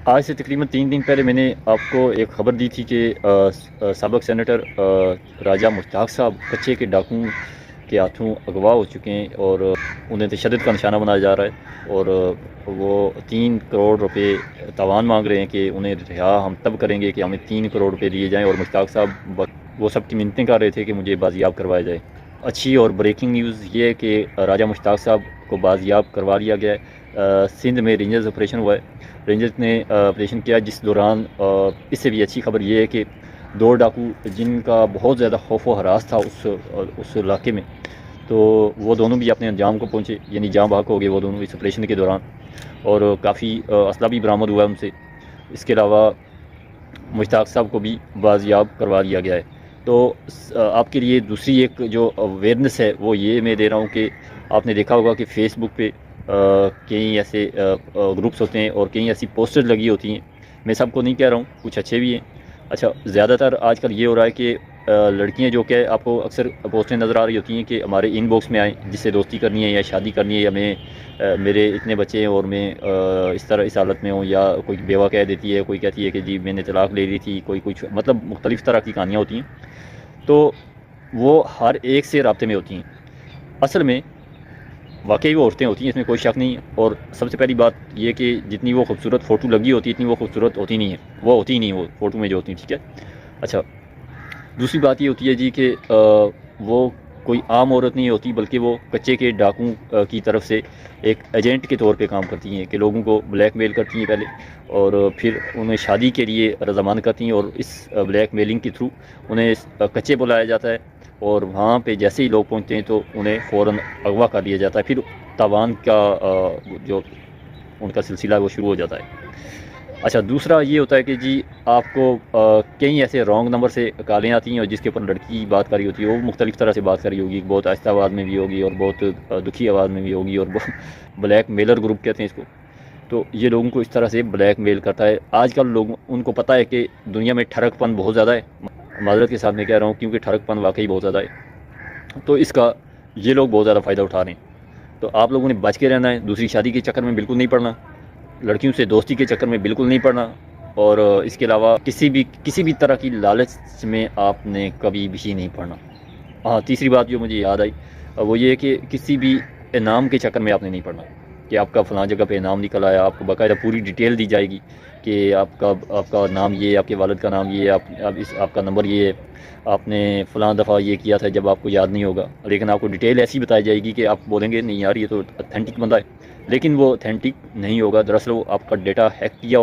آج سے تقریباً 3 دن پہلے میں نے آپ کو ایک خبر دی تھی کہ سابق سینیٹر راجہ مشتاق صاحب کچے کے ڈاکوؤں کے ہاتھوں اغوا ہو چکے ہیں اور انہیں تشدد کا نشانہ بنایا جا رہا ہے، اور وہ 3 کروڑ روپے تاوان مانگ رہے ہیں کہ انہیں رہا ہم تب کریں گے کہ ہمیں 3 کروڑ روپے دیے جائیں، اور مشتاق صاحب وہ سب کی منتیں کر رہے تھے کہ مجھے بازیاب کروایا جائے۔ اچھی اور بریکنگ نیوز یہ ہے کہ راجہ مشتاق صاحب کو بازیاب کروا لیا گیا ہے۔ سندھ میں رینجرز آپریشن ہوا ہے، رینجرز نے آپریشن کیا، جس دوران اس سے بھی اچھی خبر یہ ہے کہ 2 ڈاکو جن کا بہت زیادہ خوف و ہراس تھا اس علاقے میں، تو وہ دونوں بھی اپنے انجام کو پہنچے، یعنی جاں بحق ہو گئے وہ دونوں اس آپریشن کے دوران، اور کافی اسلحہ بھی برآمد ہوا ہے ان سے۔ اس کے علاوہ مشتاق صاحب کو بھی بازیاب کروا لیا گیا ہے۔ تو آپ کے لیے دوسری ایک جو اویئرنیس ہے وہ یہ میں دے رہا ہوں کہ آپ نے دیکھا ہوگا کہ فیس بک پہ کئی ایسے گروپس ہوتے ہیں اور کئی ایسی پوسٹر لگی ہوتی ہیں، میں سب کو نہیں کہہ رہا ہوں، کچھ اچھے بھی ہیں۔ اچھا، زیادہ تر آج کل یہ ہو رہا ہے کہ لڑکیاں جو کہ آپ کو اکثر پوسٹیں نظر آ رہی ہوتی ہیں کہ ہمارے ان باکس میں آئیں، جس سے دوستی کرنی ہے یا شادی کرنی ہے، یا میں میرے اتنے بچے ہیں اور میں اس طرح اس حالت میں ہوں، یا کوئی بیوہ کہہ دیتی ہے، کوئی کہتی ہے کہ جی میں نے طلاق لے لی تھی، کوئی کچھ، مطلب مختلف طرح کی کہانیاں ہوتی ہیں، تو وہ ہر ایک سے رابطے میں ہوتی ہیں۔ اصل میں واقعی وہ عورتیں ہوتی ہیں، اس میں کوئی شک نہیں ہے، اور سب سے پہلی بات یہ کہ جتنی وہ خوبصورت فوٹو لگی ہوتی ہے اتنی وہ خوبصورت ہوتی نہیں ہے، وہ ہوتی ہی نہیں، وہ فوٹو میں جو ہوتی ہیں، ٹھیک ہے۔ اچھا، دوسری بات یہ ہوتی ہے جی کہ وہ کوئی عام عورت نہیں ہوتی، بلکہ وہ کچے کے ڈاکوؤں کی طرف سے ایک ایجنٹ کے طور پہ کام کرتی ہیں، کہ لوگوں کو بلیک میل کرتی ہیں پہلے، اور پھر انہیں شادی کے لیے رضامند کرتی ہیں، اور اس بلیک میلنگ کے تھرو انہیں کچے بلایا جاتا ہے، اور وہاں پہ جیسے ہی لوگ پہنچتے ہیں تو انہیں فوراً اغوا کر دیا جاتا ہے، پھر تاوان کا جو ان کا سلسلہ ہے وہ شروع ہو جاتا ہے۔ اچھا، دوسرا یہ ہوتا ہے کہ جی آپ کو کئی ایسے رانگ نمبر سے کالیں آتی ہیں، اور جس کے اوپر لڑکی بات کر رہی ہوتی ہے، وہ مختلف طرح سے بات کر رہی ہوگی، بہت آہستہ آواز میں بھی ہوگی اور بہت دکھی آواز میں بھی ہوگی، اور بلیک میلر گروپ کہتے ہیں اس کو۔ تو یہ لوگوں کو اس طرح سے بلیک میل کرتا ہے۔ آج کل لوگ ان کو پتہ ہے کہ دنیا میں ٹھڑک پن بہت زیادہ ہے، معذرت کے ساتھ میں کہہ رہا ہوں کیونکہ ٹھڑک پن واقعی بہت زیادہ ہے، تو اس کا یہ لوگ بہت زیادہ فائدہ اٹھا رہے ہیں۔ تو آپ لوگوں نے بچ کے رہنا ہے، دوسری شادی کے چکر میں بالکل نہیں پڑنا، لڑکیوں سے دوستی کے چکر میں بالکل نہیں پڑنا، اور اس کے علاوہ کسی بھی طرح کی لالچ میں آپ نے کبھی بھی نہیں پڑنا۔ ہاں، تیسری بات جو مجھے یاد آئی وہ یہ ہے کہ کسی بھی انعام کے چکر میں آپ نے نہیں پڑنا، کہ آپ کا فلاں جگہ پہ انعام نکل آیا، آپ کو باقاعدہ پوری ڈیٹیل دی جائے گی کہ آپ کا نام یہ ہے، آپ کے والد کا نام یہ ہے، آپ کا نمبر یہ ہے، آپ نے فلاں دفعہ یہ کیا تھا جب آپ کو یاد نہیں ہوگا، لیکن آپ کو ڈیٹیل ایسی بتائی جائے گی کہ آپ بولیں گے نہیں یار یہ تو اتھینٹک بندہ ہے، لیکن وہ اتھینٹک نہیں ہوگا، دراصل وہ آپ کا ڈیٹا ہیک کیا